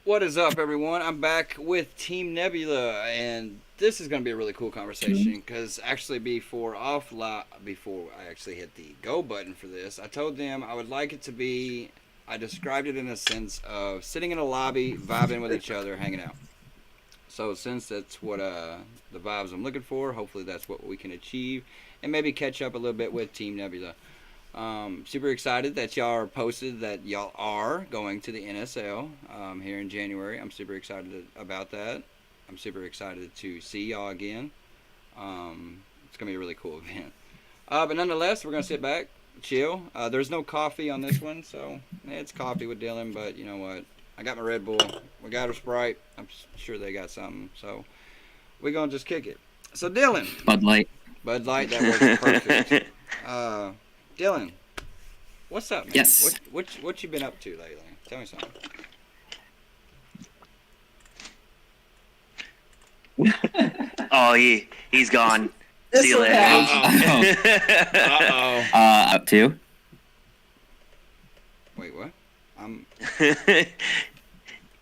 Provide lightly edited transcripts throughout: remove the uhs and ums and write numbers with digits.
What is up, everyone? I'm back with Team Nebula, and this is going to be a really cool conversation because actually, before I actually hit the go button for this, I told them I would like it to be. I described it in a sense of sitting in a lobby, vibing with each other, hanging out. So since that's what the vibes I'm looking for, hopefully that's what we can achieve, and maybe catch up a little bit with Team Nebula. Super excited that y'all are posted that y'all are going to the NSL here in January. I'm super excited about that. I'm super excited to see y'all again. It's gonna be a really cool event. But nonetheless, we're gonna sit back, chill. There's no coffee on this one, so it's coffee with Dylan. But you know what? I got my Red Bull. We got our Sprite. I'm sure they got something. So we're gonna just kick it. So Dylan. Bud Light. Bud Light. That was perfect. Dylan, what's up, man? Yes. What you been up to lately? Tell me something. Oh, he's gone. See you later. Uh-oh. Up to? Wait, what?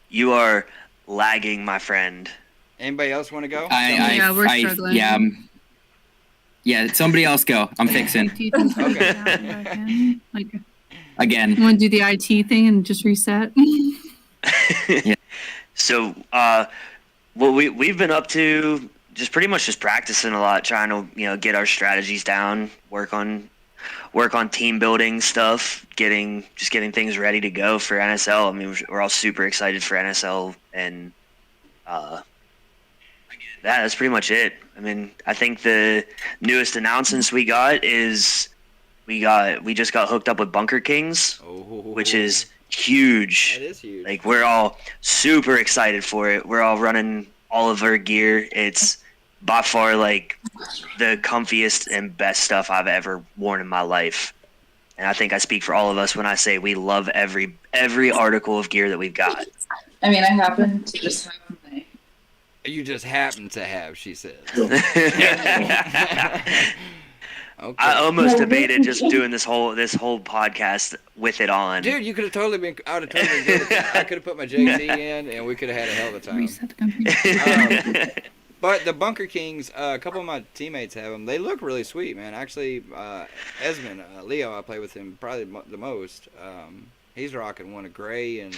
You are lagging, my friend. Anybody else want to go? Yeah, we're struggling. Yeah, somebody else go. I'm fixing. Okay. Again. You want to do the IT thing and just reset? Yeah. So, what we've been up to, just pretty much just practicing a lot, trying to get our strategies down, work on team building stuff, getting things ready to go for NSL. I mean, we're all super excited for NSL, and that's pretty much it. I mean, I think the newest announcements we got is we just got hooked up with Bunker Kings, which is huge. That is huge. Like, we're all super excited for it. We're all running all of our gear. It's by far like the comfiest and best stuff I've ever worn in my life. And I think I speak for all of us when I say we love every article of gear that we've got. I mean, I happen to just have my... You just happen to have, she says. Okay. I almost debated just doing this whole podcast with it on. Dude, you could have totally been. I would have totally good with that. I could have put my JT in, and we could have had a hell of a time. Reset the computer. But the Bunker Kings, a couple of my teammates have them. They look really sweet, man. Actually, Esmond, Leo, I play with him probably the most. He's rocking one, a gray and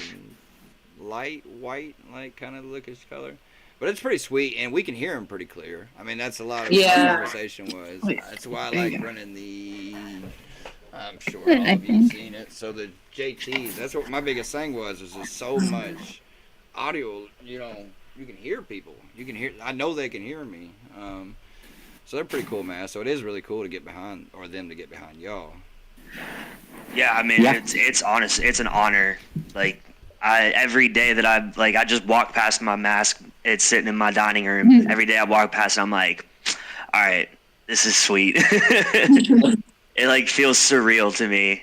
light white, like kind of lookish color. But it's pretty sweet, and we can hear him pretty clear. I mean, that's a lot of what the conversation was. That's why I like running the... I'm sure all of you have seen it. So the JTs, that's what my biggest thing was just so much audio, you can hear people. You can hear... I know they can hear me. So they're pretty cool, man. So it is really cool to get behind, or them to get behind y'all. Yeah, I mean, it's honest. It's an honor. Like, every day that I just walk past my mask, it's sitting in my dining room. Every day I walk past it, I'm like, all right, this is sweet. It like feels surreal to me.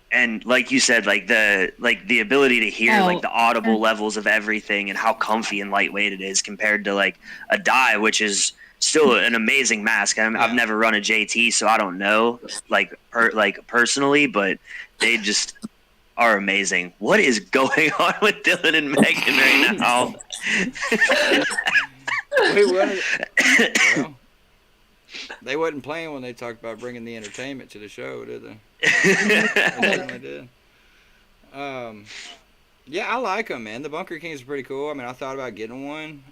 And like you said, like the ability to hear like the audible levels of everything and how comfy and lightweight it is compared to like a dye, which is still an amazing mask. I've never run a JT, so I don't know like personally, but they just are amazing. What is going on with Dylan and Megan right now? Wait, well, they wasn't playing when they talked about bringing the entertainment to the show, did they? They certainly did. Yeah, I like them, man. The Bunker Kings are pretty cool. I mean, I thought about getting one,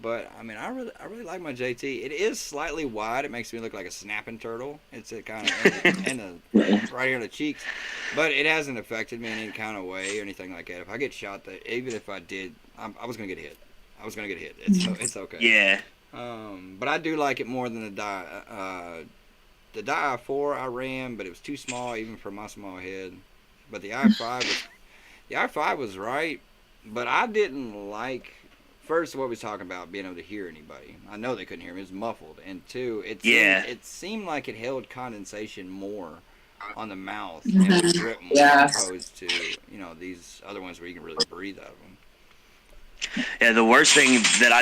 but I mean, I really like my JT. It is slightly wide. It makes me look like a snapping turtle. It's a kind of in the right here in the cheeks, but it hasn't affected me in any kind of way or anything like that. If I get shot, even if I did, I was gonna get hit. It's okay. Yeah. But I do like it more than the die. The die i4 I ran, but it was too small even for my small head. But the i5 was right, but I didn't like, first, what we was talking about, being able to hear anybody. I know they couldn't hear me. It was muffled. And two, it seemed like it held condensation more on the mouth and would drip more as opposed to, these other ones where you can really breathe out of them. Yeah, the worst thing that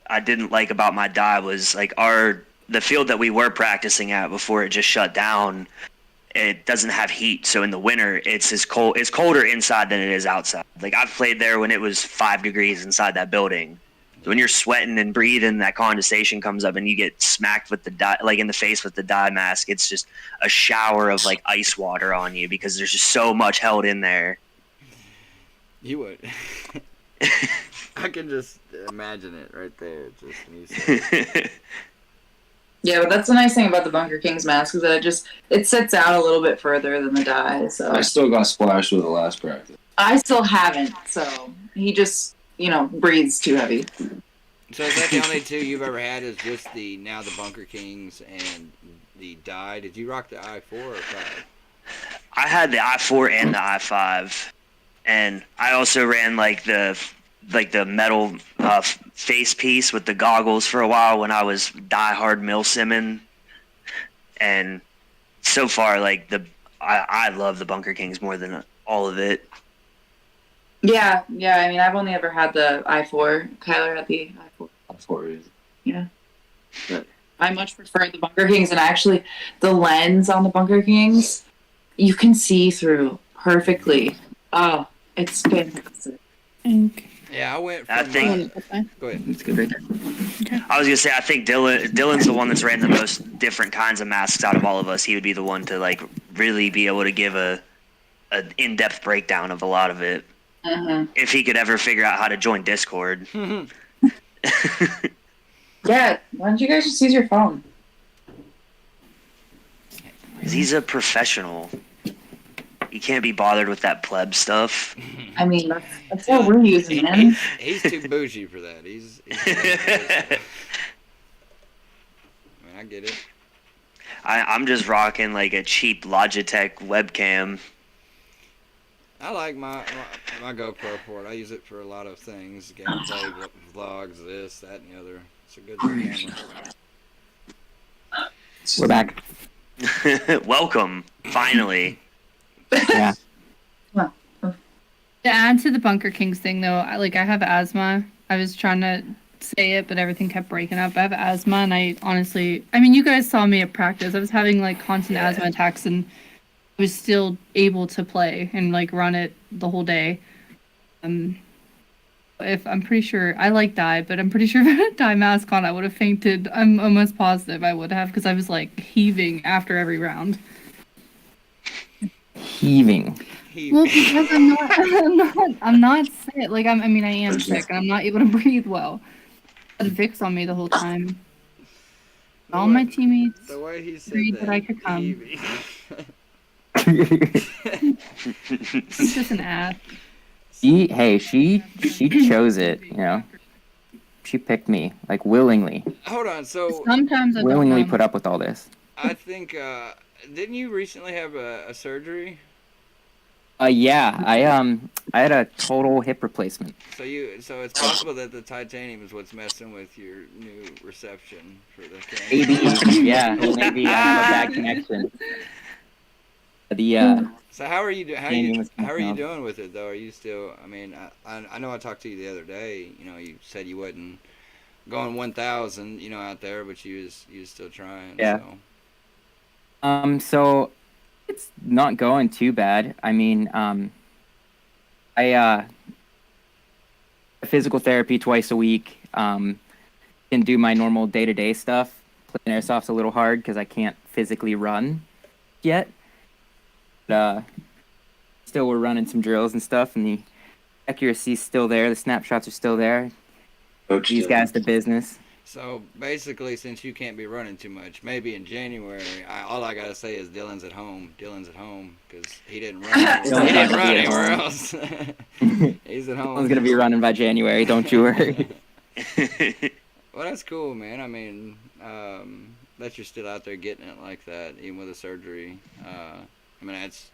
I didn't like about my dye was like the field that we were practicing at before it just shut down. it doesn't have heat. So in the winter, it's colder inside than it is outside. Like I've played there when it was 5 degrees inside that building. So when you're sweating and breathing, that condensation comes up and you get smacked with the dye, like in the face with the dye mask. It's just a shower of like ice water on you because there's just so much held in there. You would. I can just imagine it right there. Just when you say it. Yeah, but that's the nice thing about the Bunker King's mask is that it sits out a little bit further than the dye. So I still got splashed with the last practice. I still haven't. So he just breathes too heavy. So is that the only two you've ever had? Is just the Bunker Kings and the dye? Did you rock the I4 or 5? I had the I4 and the I5, and I also ran like the metal face piece with the goggles for a while when I was diehard mill simming. And so far, like I love the Bunker Kings more than all of it. Yeah. I mean, I've only ever had the I4. Kyler had the I4. I4 is. Yeah. But I much prefer the Bunker Kings, and actually, the lens on the Bunker Kings, you can see through perfectly. Oh, it's fantastic. Yeah, I went from... I think... Go ahead. It's good right there. Okay. I was gonna say, I think Dylan's the one that's ran the most different kinds of masks out of all of us. He would be the one to like really be able to give an in-depth breakdown of a lot of it. Uh-huh. If he could ever figure out how to join Discord. Yeah, why don't you guys just use your phone? 'Cause he's a professional. He can't be bothered with that pleb stuff. I mean, that's what we're using, man. He's too bougie for that. He's I mean, I get it. I'm just rocking like a cheap Logitech webcam. I like my GoPro port. I use it for a lot of things. Gameplay, vlogs, this, that, and the other. It's a good camera. We're back. Welcome, finally. Yeah. To add to the Bunker Kings thing, though, I have asthma. I was trying to say it, but everything kept breaking up. I have asthma, and I mean, you guys saw me at practice. I was having like constant asthma attacks, and I was still able to play and like run it the whole day. If I'm pretty sure I like dye, but I'm pretty sure if I had a dye mask on, I would have fainted. I'm almost positive I would have because I was like heaving after every round. Heaving. Well, because I'm not sick. Like I mean, I am sick, and I'm not able to breathe well. I had Vicks on me the whole time. All my teammates The way he said agreed that I could come. Evie. He's just an ass. She chose it, She picked me, like, willingly. Hold on, so Sometimes I don't Willingly know. put up with all this. I think, didn't you recently have a surgery? Yeah, I had a total hip replacement. So it's possible that the titanium is what's messing with your new reception for the camera. Maybe, yeah, maybe I have a bad connection. So how are you Gaming was how are you tough. doing with it though? Are you still? I mean, I know I talked to you the other day. You said you wasn't going 1,000, out there, but you was still trying. Yeah. So. So it's not going too bad. I mean, I physical therapy twice a week. Can do my normal day-to-day stuff. Playing Airsoft's a little hard because I can't physically run yet. But still, we're running some drills and stuff, and the accuracy's still there. The snapshots are still there. Coach These Dylan. guys, the business. So basically, since you can't be running too much, maybe in January, all I gotta say is Dylan's at home. Dylan's at home because he didn't run. Dylan's He didn't not run gonna be at anywhere home. else. He's at home. Someone's gonna be running by January. Don't you worry. Well, that's cool, man. I mean, that you're still out there getting it like that, even with a surgery. I mean, that's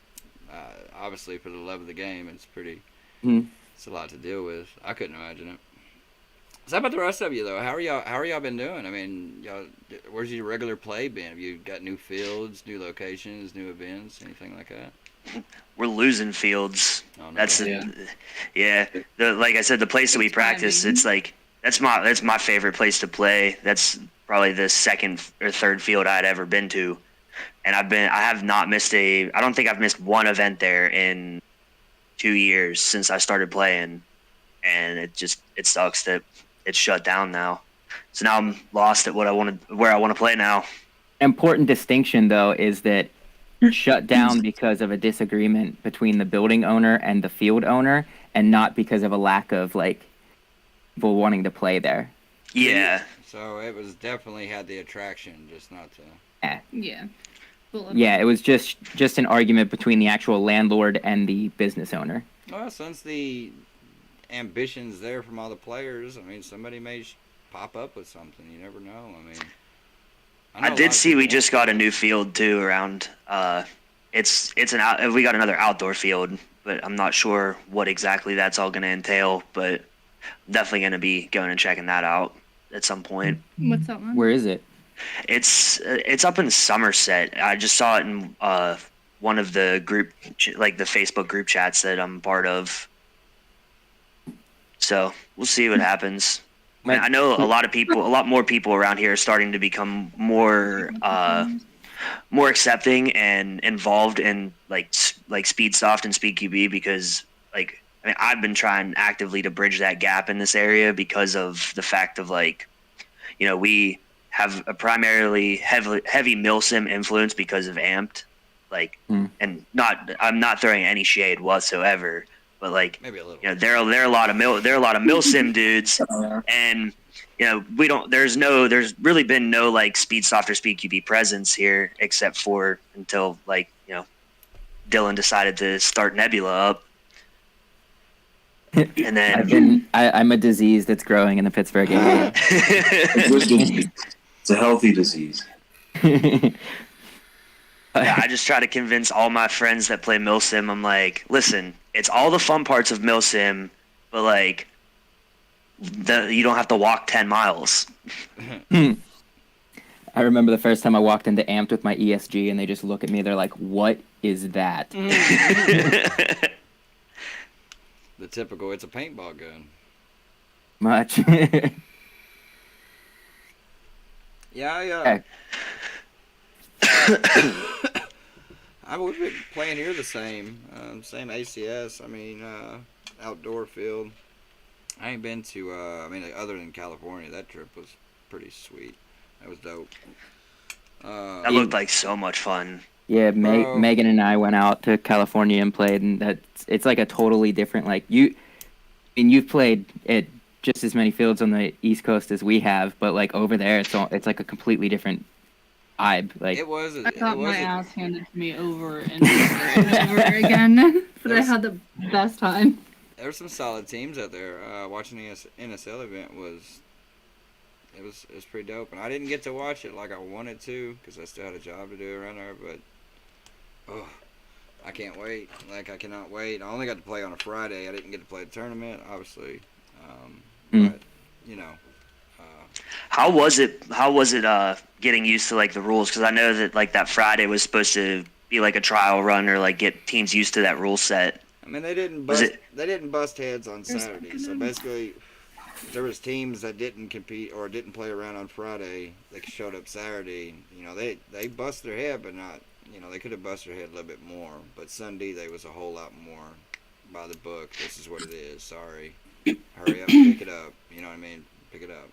obviously for the love of the game. It's pretty. Mhm. It's a lot to deal with. I couldn't imagine it. So how about the rest of you though? How are y'all been doing? I mean, where's your regular play been? Have you got new fields, new locations, new events, anything like that? We're losing fields. Oh, no. That's like I said, the place that we practice. It's like that's my favorite place to play. That's probably the second or third field I'd ever been to. and I have not missed I don't think I've missed one event there in 2 years since I started playing, and it sucks that it's shut down now. So now I'm lost at where I want to play now. Important distinction though is that shut down because of a disagreement between the building owner and the field owner, and not because of a lack of like people wanting to play there. Yeah. So it was definitely had the attraction, just not to. Yeah. Yeah, it was just an argument between the actual landlord and the business owner. Well, since the ambition's there from all the players, I mean, somebody may pop up with something. You never know. I mean, I did see we just got a new field too around. We got another outdoor field, but I'm not sure what exactly that's all going to entail. But I'm definitely going to be going and checking that out at some point. What's that one? Where is it? It's up in Somerset. I just saw it in one of the group, like the Facebook group chats that I'm part of. So we'll see what happens. I know a lot more people around here are starting to become more accepting and involved in like Speedsoft and SpeedQB, because like I mean I've been trying actively to bridge that gap in this area because of the fact of like, you know, we have a primarily heavy milsim influence because of Amped, like, and I'm not throwing any shade whatsoever, but like, maybe a little. You know, there are a lot of milsim dudes, and you know there's really been no like Speedsoft or SpeedQB presence here except for until like, you know, Dylin decided to start Nebula up. And then I'm a disease that's growing in the Pittsburgh area. It's a healthy disease. yeah, I just try to convince all my friends that play milsim. I'm like, listen, it's all the fun parts of milsim, but like, you don't have to walk 10 miles. I remember the first time I walked into Amped with my ESG, and they just look at me. They're like, "What is that?" The typical, it's a paintball gun. Much. Yeah, I would be playing here the same ACS. I mean, outdoor field. I ain't been to. I mean, other than California, that trip was pretty sweet. That was dope. That looked like so much fun. Yeah, Megan and I went out to California and played, and it's like a totally different like you. I mean, you've played at just as many fields on the East Coast as we have, but like over there, it's like a completely different vibe. Like it was. I got my ass handed to me over and over and over again, but I had the best time. There were some solid teams out there. Watching the NSL event was pretty dope, and I didn't get to watch it like I wanted to because I still had a job to do around there. But I can't wait. Like I cannot wait. I only got to play on a Friday. I didn't get to play the tournament, obviously. But you know, how was it getting used to like the rules? Because I know that like that Friday was supposed to be like a trial run or like get teams used to that rule set. I mean, they didn't bust heads on Saturday. So basically, there was teams that didn't compete or didn't play around on Friday. They showed up Saturday. You know, they bust their head, but not. You know, they could have busted their head a little bit more. But Sunday, they was a whole lot more by the book. This is what it is. Sorry. Hurry up and pick it up. You know what I mean? Pick it up.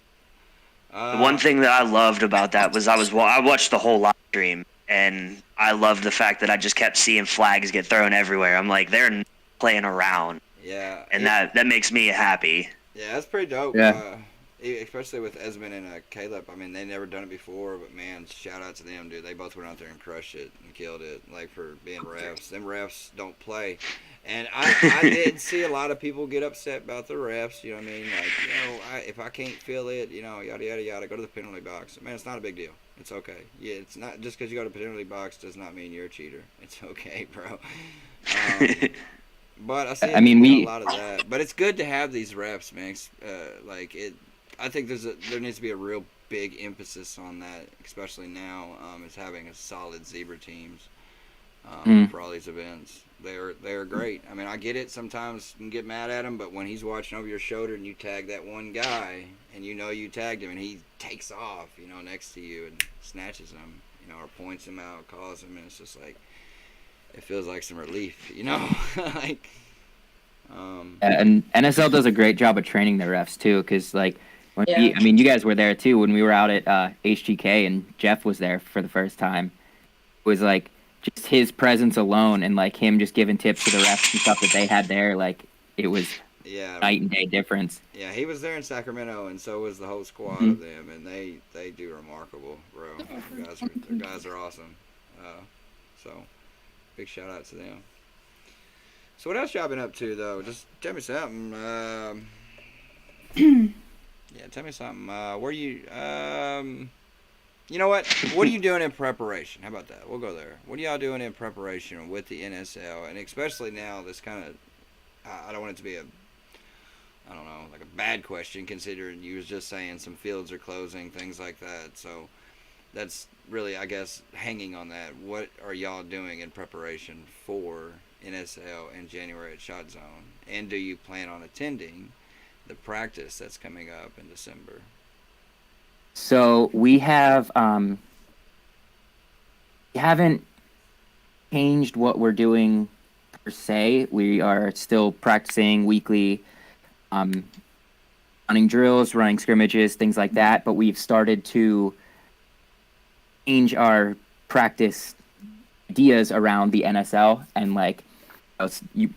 The one thing that I loved about that was I watched the whole live stream, and I loved the fact that I just kept seeing flags get thrown everywhere. I'm like, they're not playing around. Yeah. And that makes me happy. Yeah, that's pretty dope. Yeah. Especially with Esmond and Caleb. I mean, they never done it before, but man, shout out to them, dude. They both went out there and crushed it and killed it, like for being refs. Them refs don't play. And I did see a lot of people get upset about the refs, you know what I mean? Like, you know, if I can't feel it, you know, yada, yada, yada, go to the penalty box. Man, it's not a big deal. It's okay. Yeah, it's not, just because you go to the penalty box does not mean you're a cheater. It's okay, bro. But I see a lot of that. But it's good to have these refs, man. I think there needs to be a real big emphasis on that, especially now, is having a solid zebra teams for all these events. They're great. I mean, I get it. Sometimes you can get mad at him, but when he's watching over your shoulder and you tag that one guy, and you know you tagged him, and he takes off, you know, next to you and snatches him, or points him out, calls him, and it's just like it feels like some relief, like. And NSL does a great job of training the refs too, because like when Yeah. you guys were there too when we were out at HGK and Jeff was there for the first time. It was like just his presence alone and like him just giving tips to the refs and stuff that they had there, like it was Yeah, night and day difference. yeah, he was there in Sacramento, and so was the whole squad of them, and they do remarkable, bro. The guys are awesome. So big shout out to them. So what else y'all been up to though? Just tell me something. Yeah, tell me something. Where you? You know what? What are you doing in preparation? How about that? We'll go there. What are y'all doing in preparation with the NSL, and especially now? This kind of, I don't want it to be I don't know, like a bad question, considering you was just saying some fields are closing, things like that. So that's really, I guess, hanging on that. What are y'all doing in preparation for NSL in January at Shot Zone? And do you plan on attending the practice that's coming up in December? So we have we haven't changed what we're doing per se. We are still practicing weekly running drills, running scrimmages, things like that, but we've started to change our practice ideas around the NSL and like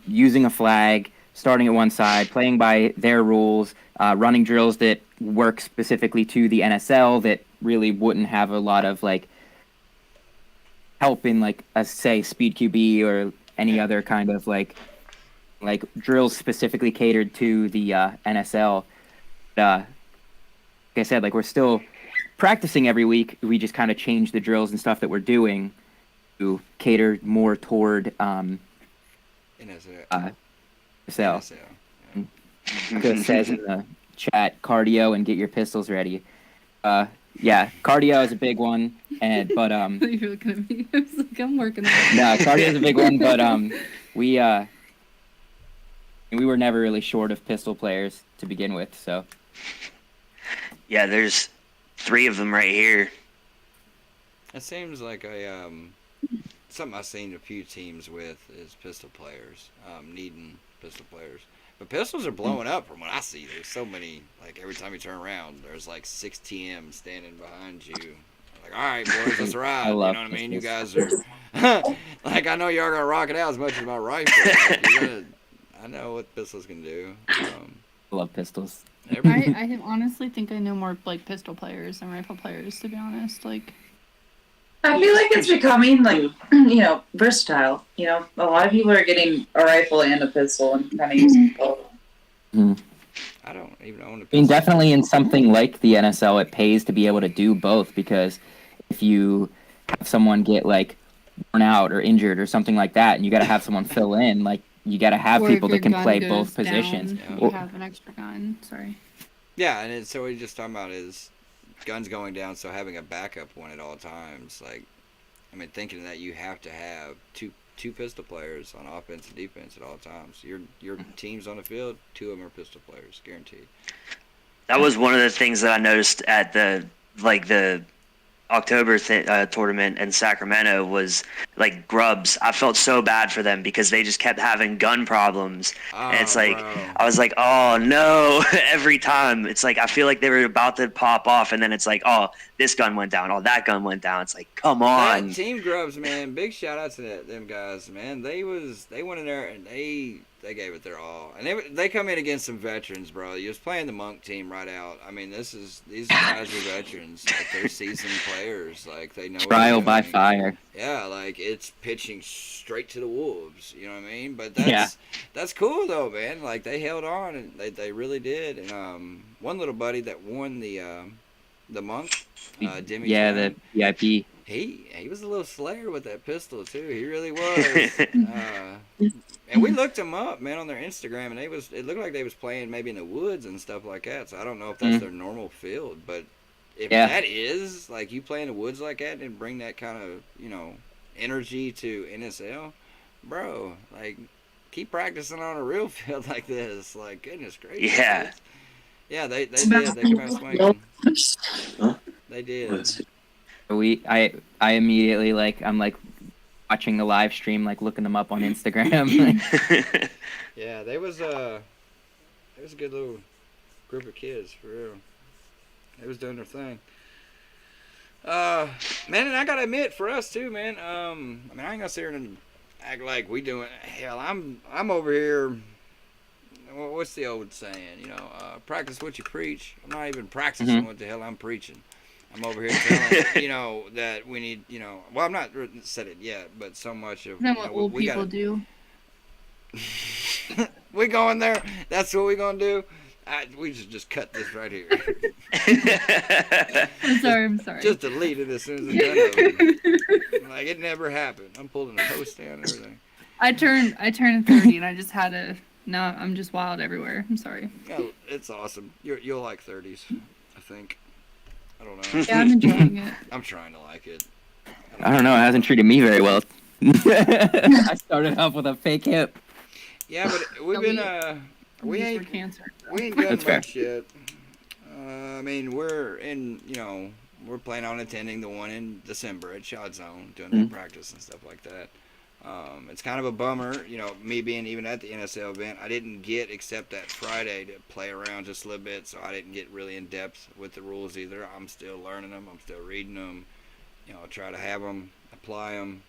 using a flag, starting at one side, playing by their rules, running drills that work specifically to the NSL that really wouldn't have a lot of like help in like say speed QB or any other kind of like drills specifically catered to the NSL. Like I said, like we're still practicing every week. We just kind of change the drills and stuff that we're doing to cater more toward NSL. so. NSL. It says in the chat, cardio and get your pistols ready. Yeah, cardio is a big one, but You're looking at me. I was like, I'm working on it. no, cardio is a big one, but we were never really short of pistol players to begin with, so. Yeah, there's 3 of them right here. It seems like something I've seen a few teams with is pistol players, needing pistol players. But pistols are blowing up from what I see. There's so many, like every time you turn around, there's like 6 TMs standing behind you. Like, all right, boys, let's ride. You know what I mean? You guys are, like, I know y'all gonna rock it out as much as my rifle. Like, I know what pistols can do. I love pistols. I honestly think I know more like pistol players than rifle players, to be honest. Like, I feel like it's becoming like versatile. A lot of people are getting a rifle and a pistol and kind of using both. I don't even own a pistol. I mean, definitely in something like the NSL, it pays to be able to do both, because if you have someone get like worn out or injured or something like that, and you got to have someone fill in, like you got to have or people if that can your play gun both goes positions. down, you have an extra gun. Sorry. Yeah, and so what you're just talking about is guns going down, so having a backup one at all times. Like, I mean, thinking that you have to have two pistol players on offense and defense at all times. Your team's on the field, 2 of them are pistol players, guaranteed. That was one of the things that I noticed at the October tournament in Sacramento was like grubs. I felt so bad for them because they just kept having gun problems. And it's like, bro. I was like, oh no, every time. It's like, I feel like they were about to pop off and then it's like, oh, this gun went down. Oh, that gun went down. It's like, come on. That Team Grubs, man, big shout out to them guys, man. They went in there and they gave it their all. And they come in against some veterans, bro. You was playing the Monk team right out. I mean, these guys are veterans. Like, they're seasoned players. Like, they know what Trial they're by doing. fire. Yeah, like, it's pitching straight to the wolves. You know what I mean? But Yeah. that's cool, though, man. Like, they held on, and they really did. And one little buddy that won the Monk, Demi Yeah, Chan, the VIP. he was a little slayer with that pistol too. He really was. And we looked him up, man, on their Instagram, and it looked like they was playing maybe in the woods and stuff like that. So I don't know if that's their normal field, but if that is, like, you play in the woods like that and bring that kind of energy to NSL, bro, like, keep practicing on a real field like this. Like, goodness gracious. Yeah. Yeah, they did. They came out swinging. Huh? They did. Let's see. I immediately I'm like watching the live stream, like looking them up on Instagram. Yeah, there was a good little group of kids for real. They was doing their thing. Man, and I gotta admit, for us too, man. I mean, I ain't gonna sit here and act like we doing. Hell, I'm over here. What's the old saying? You know, practice what you preach. I'm not even practicing what the hell I'm preaching. I'm over here telling, you know, that we need, you know. Well, I'm not said it yet, but so much of. That's what old people do. We going there. That's what we gonna do. We should just cut this right here. I'm sorry. Just delete it as soon as it's done. Like it never happened. I'm pulling the post down and everything. I turned 30 and I just had to. Now I'm just wild everywhere. I'm sorry. Oh, it's awesome. You'll like 30s, I think. I don't know. Yeah, I'm enjoying it. I'm trying to like it. I don't know. It hasn't treated me very well. I started off with a fake hip. Yeah, but we've been we ain't done That's fair. much yet. I mean, we're planning on attending the one in December at Shot Zone, doing that practice and stuff like that. It's kind of a bummer, you know, me being even at the NSL event, I didn't get except that Friday to play around just a little bit, so I didn't get really in depth with the rules either. I'm still learning them. I'm still reading them. You know, try to have them, apply them.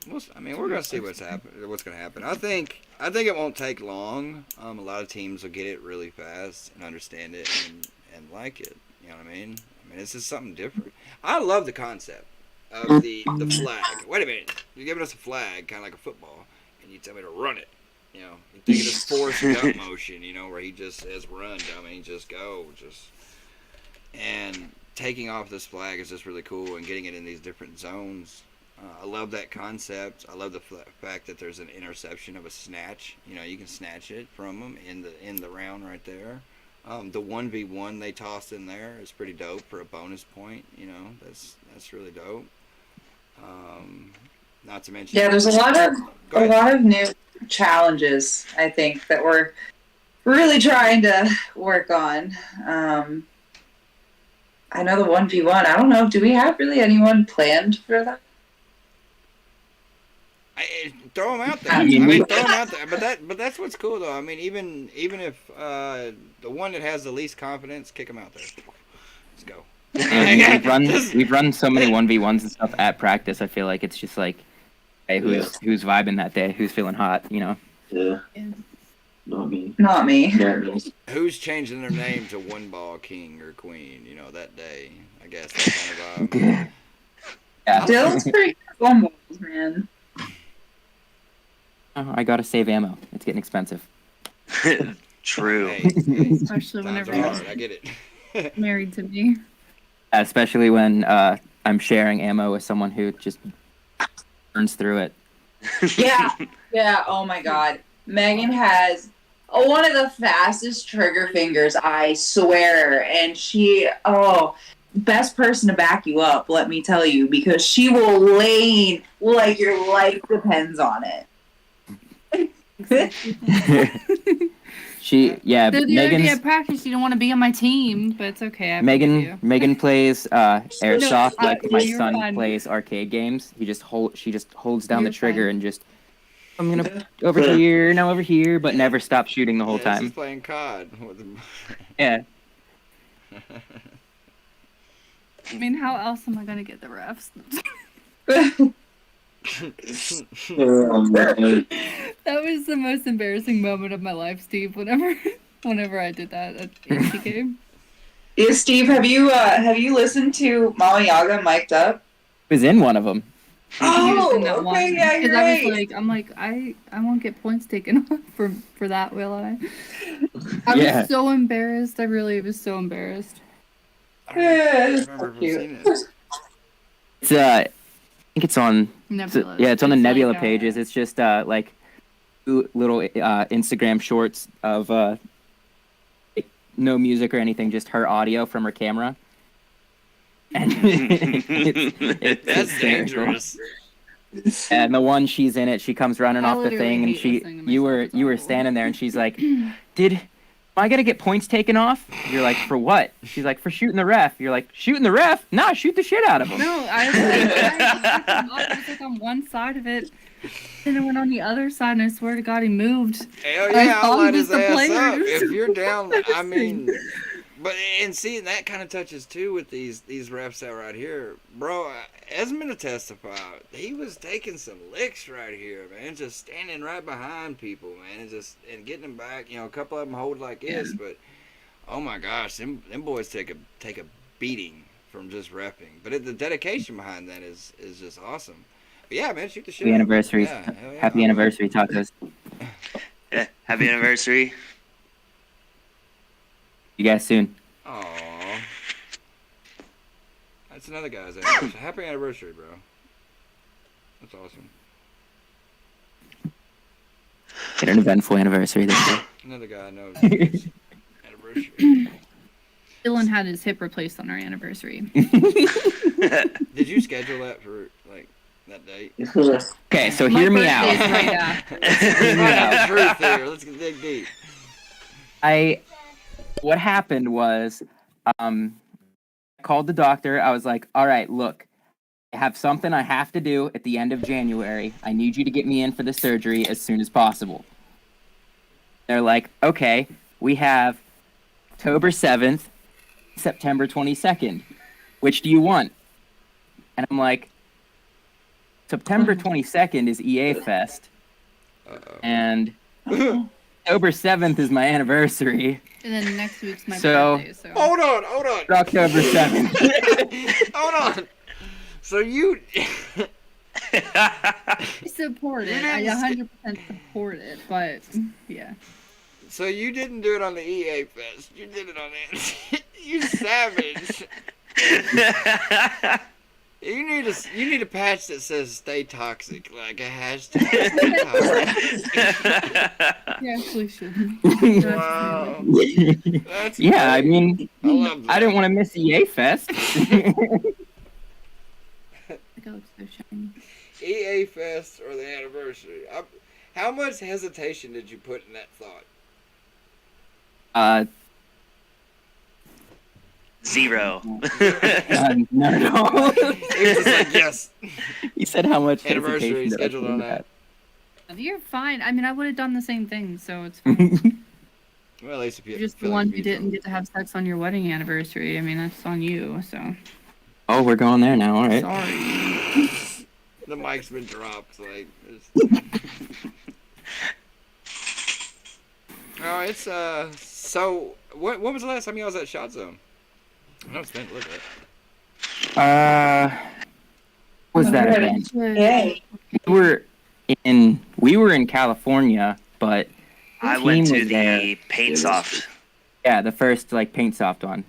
We're gonna see what's gonna happen. I think it won't take long. A lot of teams will get it really fast and understand it and like it. You know what I mean? This is something different. I love the concept of the flag. Wait a minute, you're giving us a flag, kind of like a football, and you tell me to run it. You know, you think of this Forrest Gump motion, you know, where he just says run, dummy, just go, and taking off this flag is just really cool, and getting it in these different zones. I love that concept. I love the fact that there's an interception of a snatch. You know, you can snatch it from them in the round right there. The 1v1 they tossed in there is pretty dope for a bonus point. You know, that's really dope. Not to mention. Yeah, there's a lot of new challenges, I think, that we're really trying to work on. I know the 1v1. I don't know. Do we have really anyone planned for that? Throw them out there. Throw them out there. But that's what's cool though. I mean, even if the one that has the least confidence, kick them out there. Let's go. We've run so many 1v1s and stuff at practice. I feel like it's just like, hey, who's vibing that day? Who's feeling hot? You know. Yeah. Not me. Not me. Who's changing their name to One Ball King or Queen? You know, that day. I guess that kind of Yeah. Dylan's pretty good balls, man. Oh, I gotta save ammo. It's getting expensive. True. Hey, Especially times whenever are you're hard. I get it. married to me. Especially when I'm sharing ammo with someone who just burns through it. Yeah. Oh my God. Megan has one of the fastest trigger fingers, I swear. And best person to back you up, let me tell you, because she will lane like your life depends on it. The other day at practice, you don't want to be on my team, but it's okay. Megan plays Airsoft like my you're son fine. plays arcade games. She just holds down the trigger and just, I'm gonna over here, now over here, but never stop shooting the whole time. She's playing COD. Yeah. I mean, how else am I gonna get the refs? That was the most embarrassing moment of my life, Steve. Whenever I did that at ATK. Yeah, Steve, have you listened to Mama Yaga mic'd up? Was in one of them. Oh, okay, yeah, you're right. I won't get points taken off for that, will I? I was so embarrassed. I really was so embarrassed. I don't remember if I've seen it. It's I think it's on. Nebula. It's on the Nebula like, pages. It's just like two little Instagram shorts of no music or anything, just her audio from her camera. And it's That's hysterical. dangerous. And the one she's in it, she comes running I off the literally thing, and hate listening to you myself. were It's standing there, and she's like, did I gotta get points taken off. You're like, for what? She's like, for shooting the ref. You're like, shooting the ref? Nah, shoot the shit out of him. No, I was like on one side of it, and it went on the other side, and I swear to God, he moved. Hell I yeah, I'll thought light it his was the ass up. players. If you're down, I mean, but and see, that kind of touches too with these refs out right here, bro. Esmond to testify, he was taking some licks right here, man. Just standing right behind people, man, and getting them back. You know, a couple of them hold like this, but oh my gosh, them boys take a beating from just repping. But the dedication behind that is just awesome. But yeah, man, shoot the shit. Happy anniversary. Yeah, hell yeah. Happy anniversary, tacos. Yeah, happy anniversary. You guys soon. Aww. That's another guy's anniversary. Happy anniversary, bro. That's awesome. Get an eventful anniversary this year. Another guy I know. Anniversary. Dylan had his hip replaced on our anniversary. Did you schedule that for like that date? Okay, so My hear me birthday's out. right after. Let's find out the truth here. Let's dig deep. What happened was, I called the doctor. I was like, all right, look, I have something I have to do at the end of January. I need you to get me in for the surgery as soon as possible. They're like, okay, we have October 7th, September 22nd. Which do you want? And I'm like, September 22nd is EA Fest. Uh-oh. And October 7th is my anniversary. And then next week's my So- birthday, so. Hold on. October 7th. Hold on. So you I support it. I didn't 100% support it, but yeah. So you didn't do it on the EA Fest. You did it on that. You savage. You need a patch that says "Stay Toxic," like a hashtag. Stay toxic. You actually shouldn't. Wow. That's Yeah, I great. mean, I love that. I didn't want to miss EA Fest. It looks so shiny. EA Fest or the anniversary. How much hesitation did you put in that thought? 0. Not at all. It was just like, yes. He said how much Anniversary hesitation did I scheduled put on in that. You're fine. I mean, I would have done the same thing, so it's fine. Well, at least if you You're just the feel one like who you didn't get to have sex on your wedding anniversary. I mean, that's on you, so. Oh, we're going there now. All right. Sorry. The mic's been dropped. Like, oh, it's So, when was the last time you was at Shot Zone? I know it's been a little bit. What was that event? Yay. We were in California, but I team went to was there. the Paint Soft. Yeah, the first like Paint Soft one.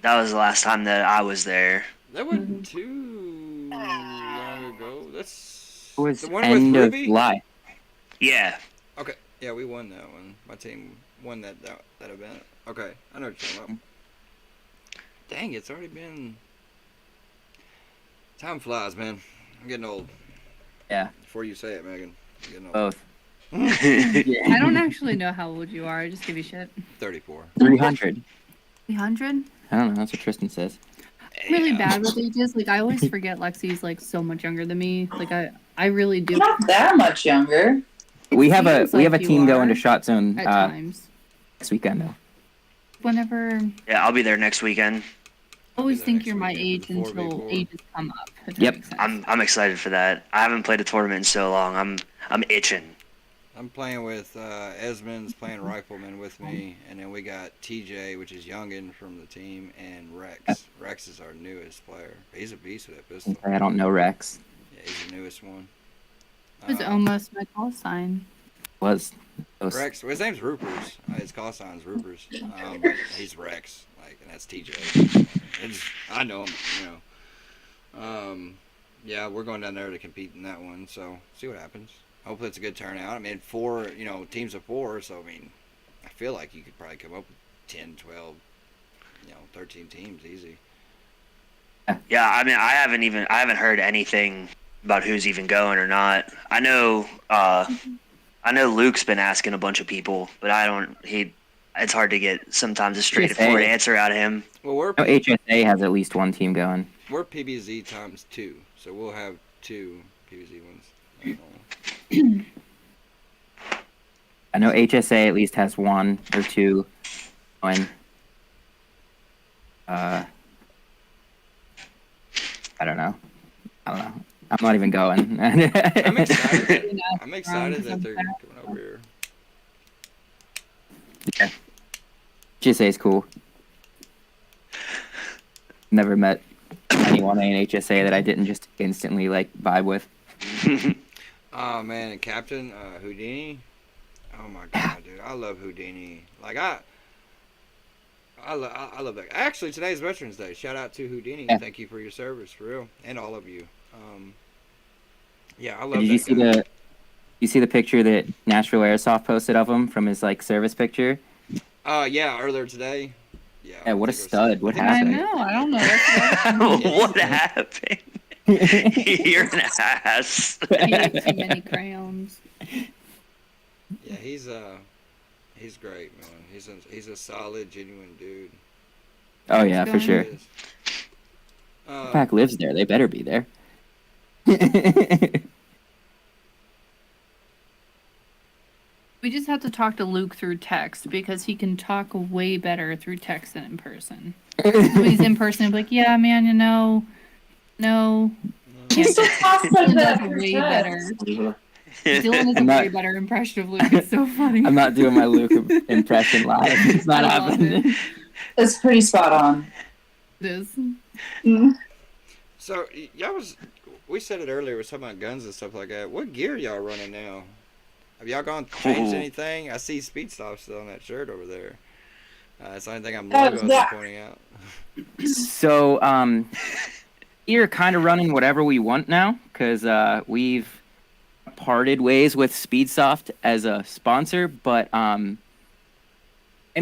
That was the last time that I was there. That wasn't too long ago. That's It was the one end with of Ruby. July. Yeah. Okay, yeah, we won that one. My team won that event. Okay, I know what you're talking about. Dang, it's already been. Time flies, man. I'm getting old. Yeah, Before you say it, Megan, I'm getting old. both. I don't actually know how old you are. I just give you shit. 34. 300. 300? I don't know. That's what Tristan says. Really bad with ages. Like, I always forget Lexi's, like, so much younger than me. Like, I really do. Not that much younger. We have a Seems like team you going are to Shot Zone At times. this weekend though. Whenever. Yeah, I'll be there next weekend. I always there think next you're my weekend age before until before. ages come up. If that Yep. makes sense. I'm excited for that. I haven't played a tournament in so long. I'm itching. I'm playing with Esmond's playing Rifleman with me, and then we got TJ, which is Youngin from the team, and Rex. Rex is our newest player. He's a beast with that pistol. I don't know Rex. Yeah, he's the newest one. It was almost my call sign. Was Rex. Well, his name's Rupers. His call sign's Rupers. But he's Rex, and that's TJ. I know him, Yeah, we're going down there to compete in that one, so see what happens. Hopefully it's a good turnout. I mean, teams of 4, so I mean, I feel like you could probably come up with 10, 12, 13 teams easy. Yeah, I mean, I haven't heard anything about who's even going or not. I know Luke's been asking a bunch of people, but it's hard to get sometimes a HSA. straightforward answer out of him. Well, we're No, HSA has at least one team going. we're PBZ times 2, so we'll have 2 PBZ ones. I know HSA at least has 1 or 2 going. I don't know. I'm not even going. I'm excited. I'm excited that they're coming over here. Yeah. HSA is cool. Never met anyone in HSA that I didn't just instantly like vibe with. Oh man, and Captain Houdini. Oh my god, dude, I love Houdini. Like I love that. Actually, today's Veterans Day. Shout out to Houdini. Yeah. Thank you for your service, for real, and all of you. Yeah, I love. Did you see the picture that Nashville Airsoft posted of him from his like service picture? Yeah, earlier today. Yeah. Yeah, what a stud. What I happened? know. I don't know. That's What happened? You're an ass. he had too many crayons. Yeah, he's great, man. He's a solid, genuine dude. Oh yeah, for sure. He is. Pack lives there. They better be there. We just have to talk to Luke through text because he can talk way better through text than in person. When he's in person, he'll be like, yeah, man, no. He still talks like Dylan that. does way better. Dylan is a I'm not- way better impression of Luke. It's so funny. I'm not doing my Luke impression live. It's not I love happening. it. It's pretty spot on. It is. So we said it earlier. We're talking about guns and stuff like that. What gear y'all running now? Have y'all changed anything? I see Speed Stop still on that shirt over there. That's the only thing I'm pointing out. So, we're kind of running whatever we want now because we've parted ways with Speedsoft as a sponsor, but I'm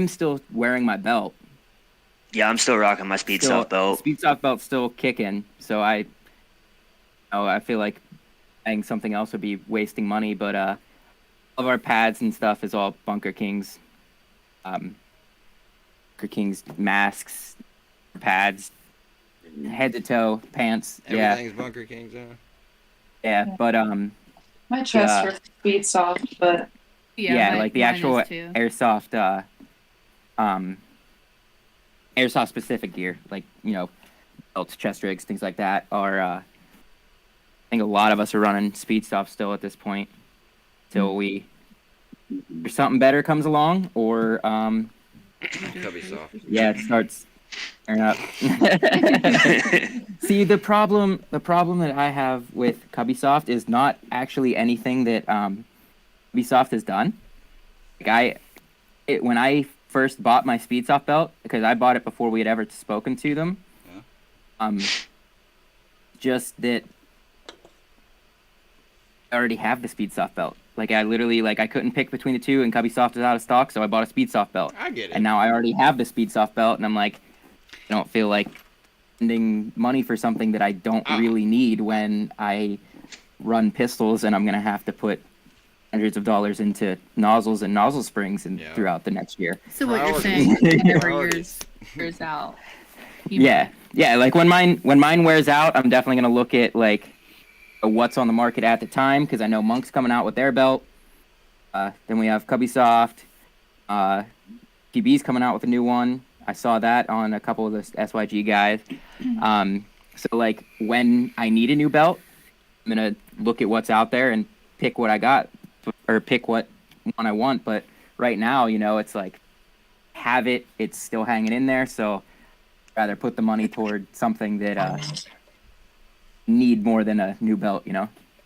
still wearing my belt. Yeah, I'm still rocking my Speedsoft belt. Speedsoft belt's still kicking, so I feel like adding something else would be wasting money, but all of our pads and stuff is all Bunker Kings. Bunker Kings masks, pads, head to toe, pants. Everything's Bunker Kings, huh? Yeah, but My chest hurts speed soft, but yeah, my- like the mine actual is too. Airsoft Airsoft specific gear, like, belts, chest rigs, things like that are I think a lot of us are running speed stuff still at this point till either something better comes along or Cubby soft. yeah, it starts tearing up. See, the problem that I have with Cubbysoft is not actually anything that Cubbysoft has done. Like when I first bought my Speedsoft belt, because I bought it before we had ever spoken to them. Yeah. Just that I already have the Speedsoft belt. Like I literally I couldn't pick between the two, and Cubbysoft is out of stock, so I bought a Speedsoft belt. I get it. And now I already have the Speedsoft belt, and I'm like, I don't feel like spending money for something that I don't really need when I run pistols, and I'm gonna have to put hundreds of dollars into nozzles and nozzle springs throughout the next year. So what you're Priorities. saying, whenever Priorities. yours out. Yeah. Like when mine wears out, I'm definitely gonna look at what's on the market at the time, because I know Monk's coming out with their belt. Then we have Cubbysoft. PB's coming out with a new one. I saw that on a couple of the SYG guys. So when I need a new belt, I'm gonna look at what's out there and pick what I got, or pick what one I want. But right now, it's have it. It's still hanging in there, so I'd rather put the money toward something that need more than a new belt.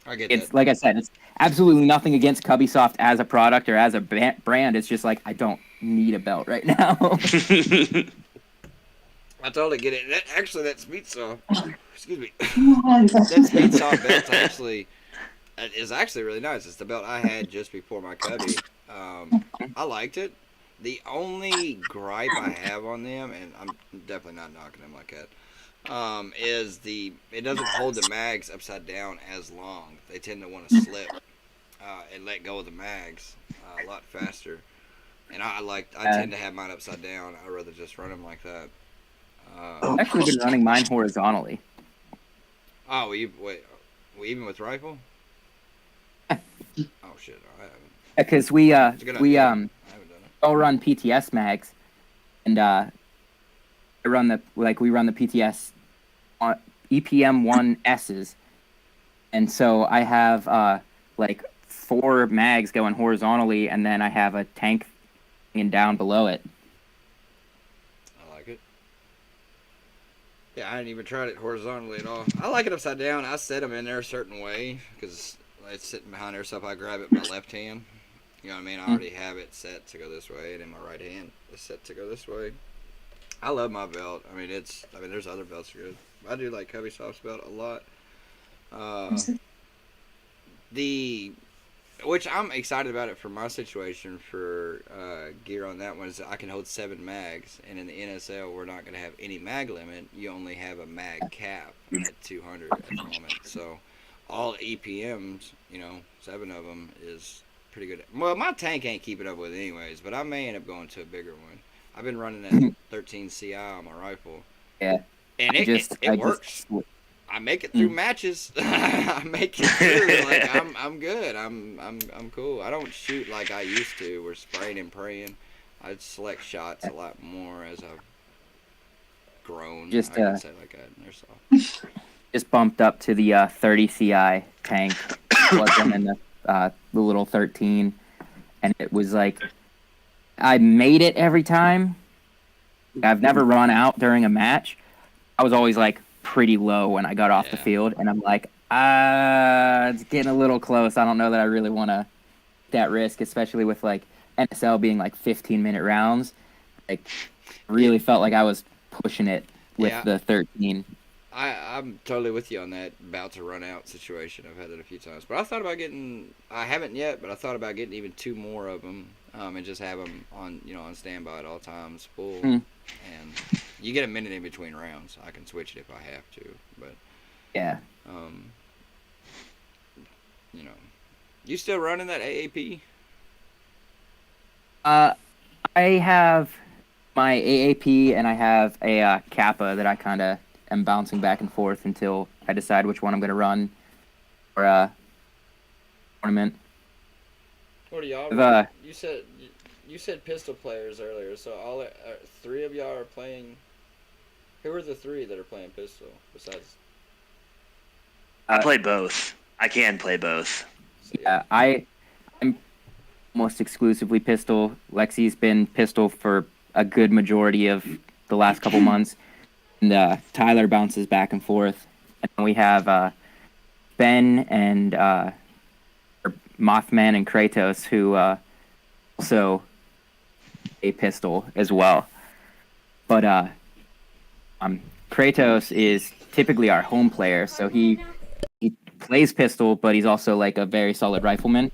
I get It's that. like I said, it's absolutely nothing against Cubbysoft as a product or as a brand. It's just I don't need a belt right now. I totally get it. That Speed Soft, excuse me, that Speed Soft belt is actually really nice. It's the belt I had just before my Cubby. I liked it. The only gripe I have on them, and I'm definitely not knocking them like that, is it doesn't hold the mags upside down as long. They tend to want to slip and let go of the mags a lot faster. And I tend to have mine upside down. I'd rather just run them like that. I've actually been running mine horizontally. Oh, even with rifle? Oh shit, I haven't. Because we It's a good idea. I haven't done it. all run PTS mags, and we run the PTS on EPM 1Ss, and so I have like 4 mags going horizontally, and then I have a tank hanging down below it. I like it. Yeah, I hadn't even tried it horizontally at all. I like it upside down. I set them in there a certain way because it's sitting behind there, so if I grab it with my left hand, you know what I mean? I already have it set to go this way, and in my right hand it's set to go this way. I love my belt. I mean, there's other belts that are good. I do like Cubby Soft's belt a lot. Which I'm excited about it for my situation for gear on that one is I can hold 7 mags, and in the NSL we're not going to have any mag limit. You only have a mag cap at 200 at the moment. So all EPMs, 7 of them is pretty good. Well, my tank ain't keeping up with it anyways, but I may end up going to a bigger one. I've been running that 13 CI on my rifle. Yeah. And it works. I make it through matches. I make it through. Like I'm good. I'm cool. I don't shoot like I used to. We're spraying and praying. I select shots a lot more as I've grown. I can say like that in Airsoft. Just bumped up to the 30 CI tank. Wasn't in the little 13, and it was like I made it every time. I've never run out during a match. I was always like pretty low when I got off the field, and I'm like, it's getting a little close. I don't know that I really want to take that risk, especially with like NSL being like 15-minute rounds. Like, really felt like I was pushing it with the 13. I'm totally with you on that about to run out situation. I've had that a few times, but I haven't yet, but I thought about getting even 2 more of them, and just have them on standby at all times, full. And you get a minute in between rounds. I can switch it if I have to, but yeah. You still running that AAP? I have my AAP and I have a Kappa that I kind of am bouncing back and forth until I decide which one I'm going to run for a tournament. What are y'all? You said pistol players earlier, so all 3 of y'all are playing. Who are the 3 that are playing pistol besides? I play both. I can play both. Yeah, I'm almost exclusively pistol. Lexi's been pistol for a good majority of the last couple months, and Tyler bounces back and forth. And we have Ben and Mothman and Kratos, who also a pistol as well. But Kratos is typically our home player, so he plays pistol, but he's also like a very solid rifleman.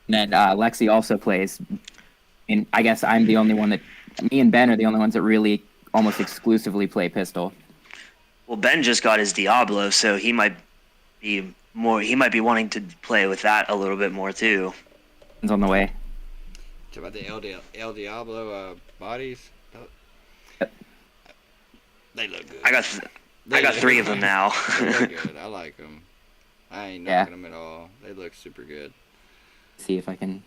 And then Lexi also plays, and I guess I'm the only one that, me and Ben are the only ones that really almost exclusively play pistol. Well, Ben just got his Diablo, so he might be wanting to play with that a little bit more too. It's on the way. Talk about the El Diablo bodies. Yep. They look good. I got 3 of them now. They look good. I like them. I ain't knocking them at all. They look super good. See if I can.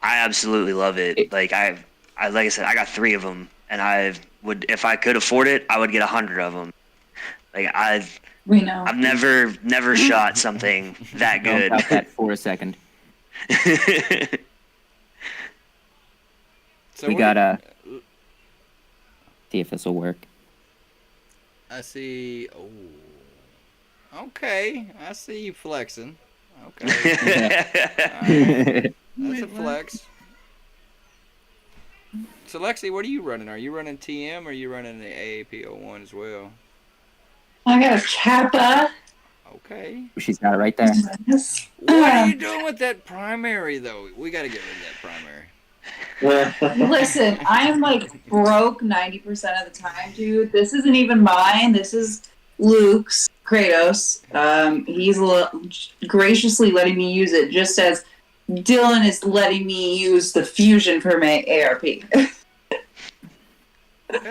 I absolutely love it. Like I said, I got 3 of them, and I would, if I could afford it, I would get 100 of them. Like I've never shot something that good. About that for a second. So we gotta see if this will work. I see. Oh, okay. I see you flexing. Okay. Right. That's a flex. So Lexi, what are you running? Are you running TM or are you running the AAP01 as well? I got a Kappa. Okay. She's got it right there. What are you doing with that primary though? We got to get rid of that primary. Listen, I am like broke 90% of the time, dude. This isn't even mine. This is Luke's, Kratos. He's graciously letting me use it just as Dylan is letting me use the fusion for my ARP. It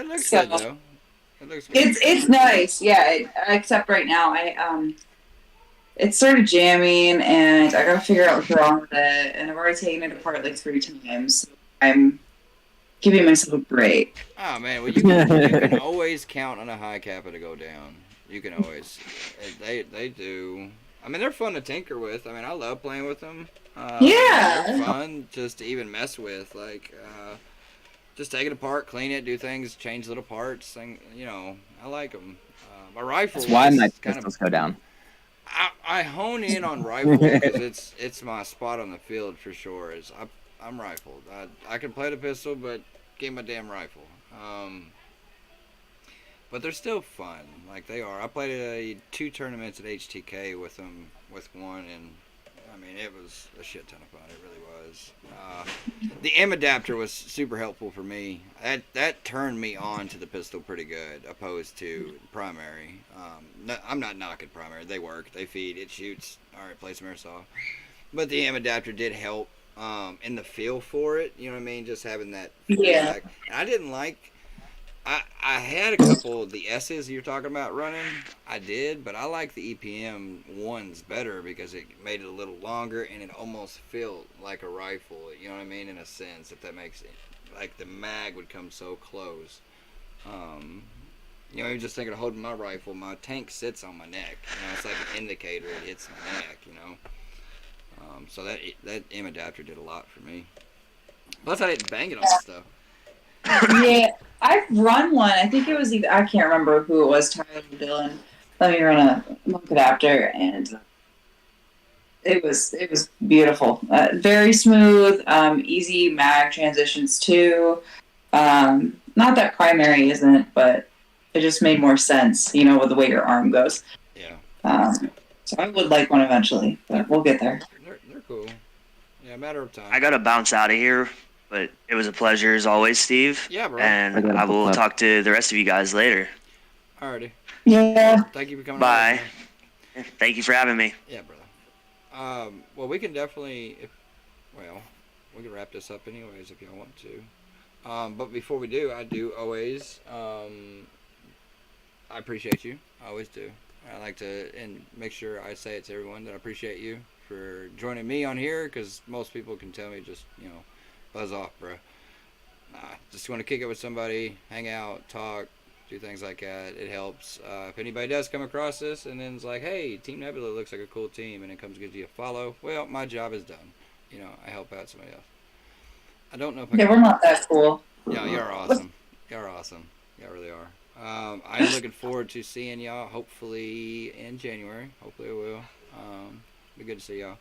looks So- good though. It looks good. It's nice, yeah. Except right now, it started jamming, and I gotta figure out what's wrong with it. And I've already taken it apart like 3 times. So I'm giving myself a break. Oh man, well you can always count on a high kappa to go down. You can always. They do. I mean, they're fun to tinker with. I mean, I love playing with them. Yeah. They're fun just to even mess with. Like, just take it apart, clean it, do things, change little parts. You know, I like them. My rifle. That's why my kind pistols go down. I hone in on rifle because it's my spot on the field for sure. I'm rifled. I can play the pistol, but give me my damn rifle. But they're still fun, like they are. I played 2 tournaments at HTK with them, with one, and I mean it was a shit ton of fun. It really was. The M adapter was super helpful for me. That turned me on to the pistol pretty good, opposed to primary. I'm not knocking primary. They work, they feed, it shoots. All right, play some airsoft. But the M adapter did help in the feel for it. You know what I mean? Just having that. Yeah. And I didn't like. I had a couple of the S's you're talking about running. I did, but I like the EPM ones better because it made it a little longer and it almost felt like a rifle. You know what I mean? In a sense, if that makes it. Like the mag would come so close. You know, even just thinking of holding my rifle, my tank sits on my neck. You know, it's like an indicator. It hits my neck. You know. So that M adapter did a lot for me. Plus, I didn't bang it on stuff. Yeah, I've run one. I think it was either, I can't remember who it was, Tyler or Dylan. Let me run a monk adapter, and it was beautiful. Very smooth, easy mag transitions too. Not that primary isn't, but it just made more sense, you know, with the way your arm goes. Yeah. So I would like one eventually, but we'll get there. They're cool. Yeah, matter of time. I gotta bounce out of here, but it was a pleasure as always, Steve. Yeah, bro. And I will talk to the rest of you guys later. Alrighty. Yeah. Thank you for coming. Bye. On, Thank you for having me. yeah, brother. Well, we can definitely, we can wrap this up anyways if y'all want to. But before we do, I do always, I appreciate you. I always do. I like to, and make sure I say it to everyone that I appreciate you for joining me on here, because most people can tell me just, you know, buzz off, bro. Just want to kick it with somebody, hang out, talk, do things like that. It helps. If anybody does come across this and then it's like, hey, Team Nebula looks like a cool team, and it comes gives you a follow, well, my job is done. You know, I help out somebody else. I don't know if I Yeah, can. we're not that cool. Yeah, you're awesome. You're awesome. Y'all really are. I'm looking forward to seeing y'all hopefully in January. Hopefully I will. Be good to see y'all.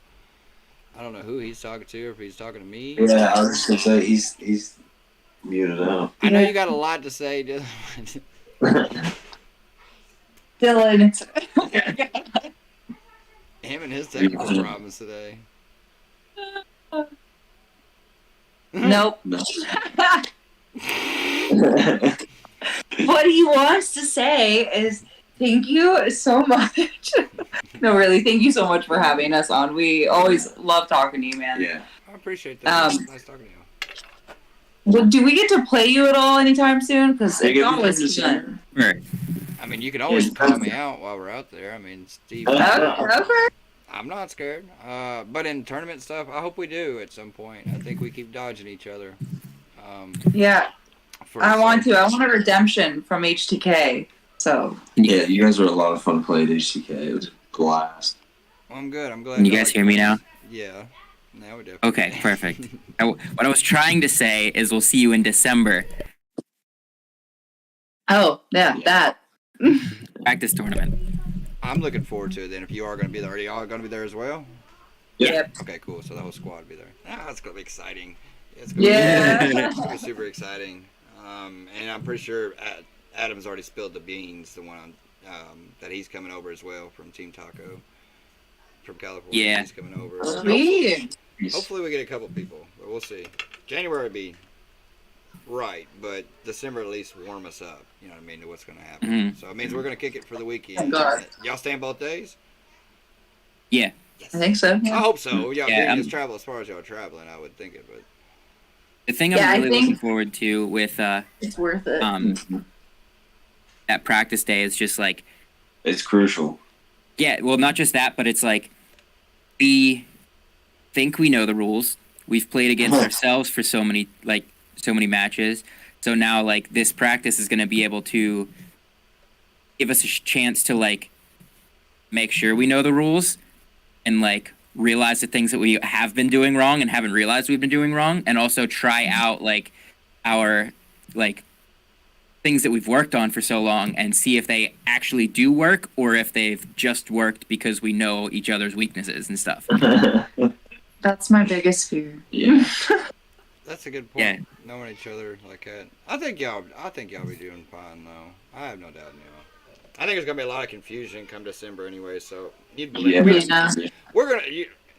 I don't know who he's talking to, or if he's talking to me. Yeah, I was just gonna say he's muted out. I know you got a lot to say. Dylan, it's Him and his technical problems today. nope. No. What he wants to say is thank you so much. No, really, thank you so much for having us on. We always love talking to you, man. Yeah. I appreciate that. Nice talking to you. Well, do we get to play you at all anytime soon? Because They it's get to always come to fun. Right. I mean, you can always call me out while we're out there. I mean, Steve. Okay. I'm not scared. But in tournament stuff, I hope we do at some point. I think we keep dodging each other. Yeah, I want to. I want a redemption from HTK. So. Yeah, you guys were a lot of fun playing HTK. It was a blast. Well, I'm good. I'm glad. Can you guys hear me now? Yeah. Now we do. Okay, perfect. What I was trying to say is we'll see you in December. Oh, yeah, that. Practice tournament. I'm looking forward to it then. If you are going to be there, are y'all going to be there as well? Yep. Okay, cool. So the whole squad will be there. It's going to be exciting. It's Yeah. It's going to be super exciting. And I'm pretty sure Adam's already spilled the beans, the one that he's coming over as well from Team Taco from California. Yeah. He's coming over. Sweet. Hopefully we get a couple people, but we'll see. January would be right, but December at least warm us up. You know what I mean, to what's going to happen. Mhm. So it means we're going to kick it for the weekend. God. Y'all staying both days? Yeah. I think so. I Yeah. hope so. Y'all Yeah, just travel as far as y'all are traveling, I would think it, but The thing Yeah, I I'm really think- looking forward to with It's worth it. that practice day is just like, It's crucial. yeah, well, not just that, but it's like we think we know the rules. We've played against ourselves for so many matches. So now like this practice is going to be able to give us a chance to like make sure we know the rules and like realize the things that we have been doing wrong and haven't realized we've been doing wrong, and also try out like our like things that we've worked on for so long and see if they actually do work or if they've just worked because we know each other's weaknesses and stuff. That's my biggest fear. Yeah. that's a good point. Yeah. Knowing each other like that. I think y'all be doing fine though. I have no doubt in y'all. I think there's gonna be a lot of confusion come December anyway. So Yeah. we're gonna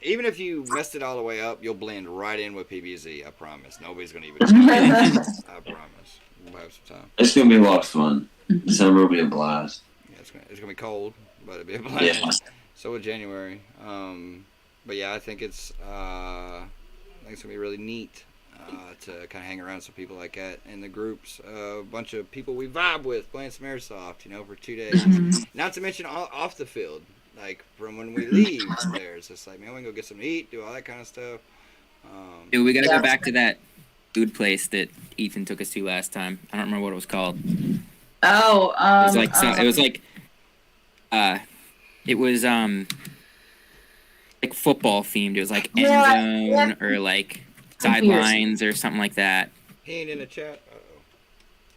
even if you messed it all the way up, you'll blend right in with PBZ. I promise. Nobody's gonna even. I promise. We'll have some time. It's gonna be a lot of fun. December will be a blast. Yeah, it's gonna be cold, but it'll be a blast. Yeah. So will January. But yeah, I think it's gonna be really neat to kind of hang around some people like that in the groups. A bunch of people we vibe with playing some airsoft, for 2 days. Not to mention off the field, like from when we leave there. It's just like, man, we can go get some to eat, do all that kind of stuff. Dude, we gotta go back to that food place that Ethan took us to last time. I don't remember what it was called. Oh, It was like it was like football themed. It was like end zone or like sidelines or something like that. He ain't in the chat. Uh-oh.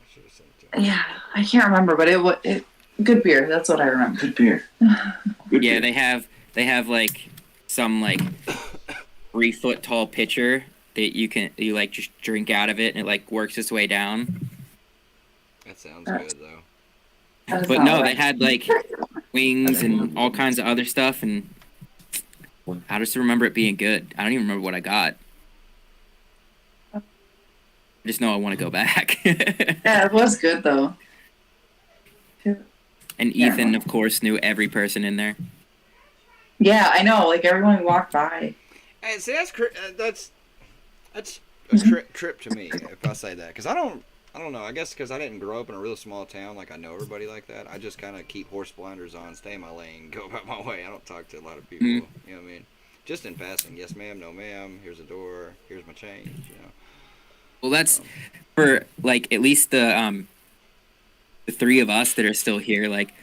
I should have sent it to him. yeah, I can't remember, but it good beer. That's what I remember. Good beer. Good Yeah, beer. they have like some like 3-foot tall pitcher that you like just drink out of it and it like works its way down. That sounds good though. That's But not no, right. they had like wings and all kinds of other stuff, and I just remember it being good. I don't even remember what I got. I just know I want to go back. Yeah, it was good though. And Ethan, of course, knew every person in there. Yeah, I know. Like everyone we walked by. And see, that's a trip to me if I say that, because I don't know. I guess because I didn't grow up in a real small town, like I know everybody like that. I just kind of keep horse blinders on, stay in my lane, go about my way. I don't talk to a lot of people. You know what I mean? Just in passing. Yes, ma'am. No, ma'am. Here's a door. Here's my change. Well, that's for like at least the 3 of us that are still here. Like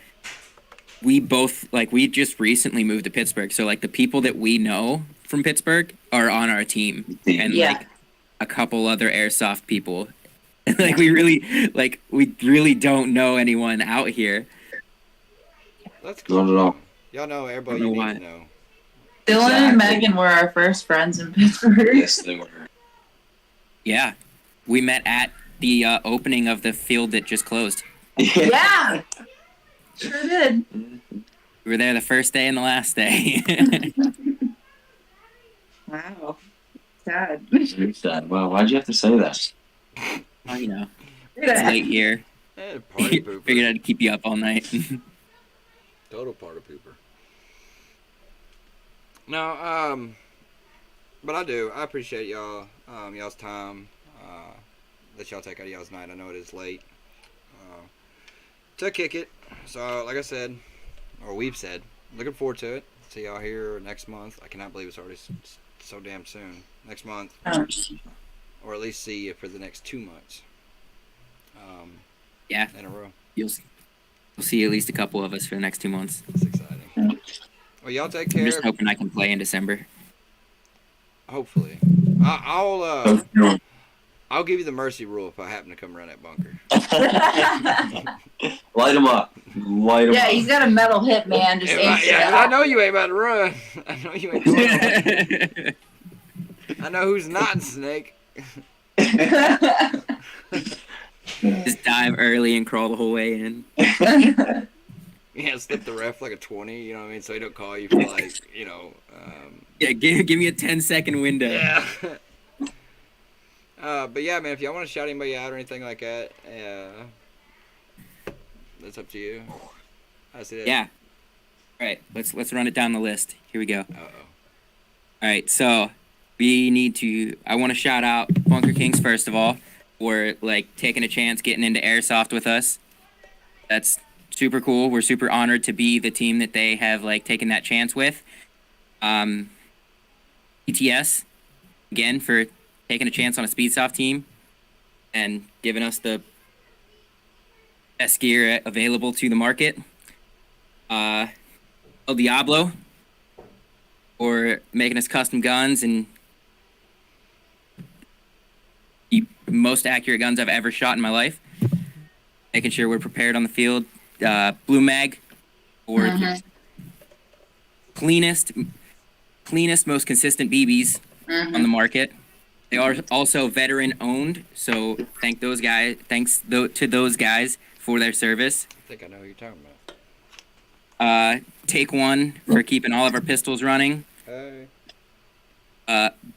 we both we just recently moved to Pittsburgh, so like the people that we know from Pittsburgh are on our team, and like a couple other airsoft people. Like we really don't know anyone out here. That's cool. Not at all. Y'all know everybody you need to know. Dylan and Megan were our first friends in Pittsburgh. Yes, they were. Yeah, we met at the opening of the field that just closed. Yeah, sure did. We were there the first day and the last day. Wow, sad. It's sad. Wow, why'd you have to say that? Well, it's late here. Party pooper. Figured I'd keep you up all night. Total party pooper. No, but I appreciate y'all, y'all's time, that y'all take out of y'all's night. I know it is late, to kick it. So, like I said, or we've said, looking forward to it. See y'all here next month. I cannot believe it's already so damn soon. Next month, or at least see you for the next 2 months. Yeah, in a row. You'll see at least a couple of us for the next 2 months. That's exciting. Well, y'all take care. I'm just hoping I can play in December. Hopefully, I'll give you the mercy rule if I happen to come around that bunker. Light them up. Yeah, he's got a metal hip, man. Just I know you ain't about to run. I know you ain't going to run. I know who's not Snake. Just dive early and crawl the whole way in. Yeah, slip the ref like a 20, you know what I mean? So he don't call you for Yeah, give me a 10-second window. Yeah. But yeah, man, if y'all want to shout anybody out or anything like that, that's up to you. I see that. Yeah. All right, let's run it down the list. Here we go. Uh-oh. All right, so I want to shout out Bunker Kings first of all for like taking a chance getting into Airsoft with us. That's super cool. We're super honored to be the team that they have like taken that chance with. ETS again for taking a chance on a Speedsoft team and giving us the best gear available to the market. El Diablo for making us custom guns and the most accurate guns I've ever shot in my life. Making sure we're prepared on the field. Blue Mag for the cleanest, most consistent BBs on the market. They are also veteran owned, so thanks to those guys for their service. I think I know who you're talking about. Take One for keeping all of our pistols running. Hey.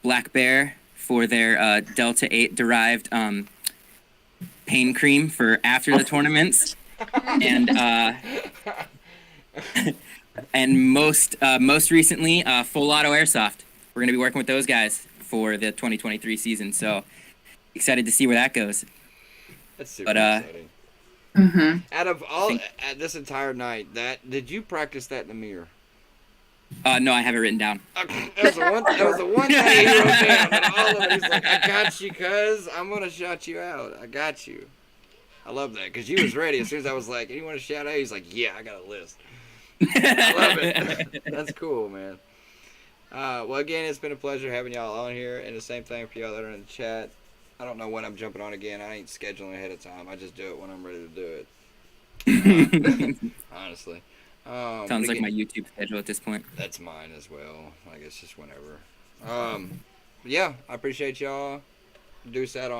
Black Bear for their Delta 8 derived pain cream for after the tournaments. And and most recently, Full Auto Airsoft. We're gonna be working with those guys for the 2023 season. So excited to see where that goes. That's super exciting. Out of all this entire night, did you practice that in the mirror? No, I have it written down. That was the one thing he wrote down. And all of it, he's like, I got you, cuz. I'm going to shout you out. I got you. I love that, because you was ready. As soon as I was like, anyone to shout out? He's like, yeah, I got a list. I love it. That's cool, man. Well, again, it's been a pleasure having y'all on here. And the same thing for y'all that are in the chat. I don't know when I'm jumping on again. I ain't scheduling ahead of time. I just do it when I'm ready to do it. Honestly. Sounds like my YouTube schedule at this point. That's mine as well. I guess just whenever. Yeah, I appreciate y'all. Deuce out on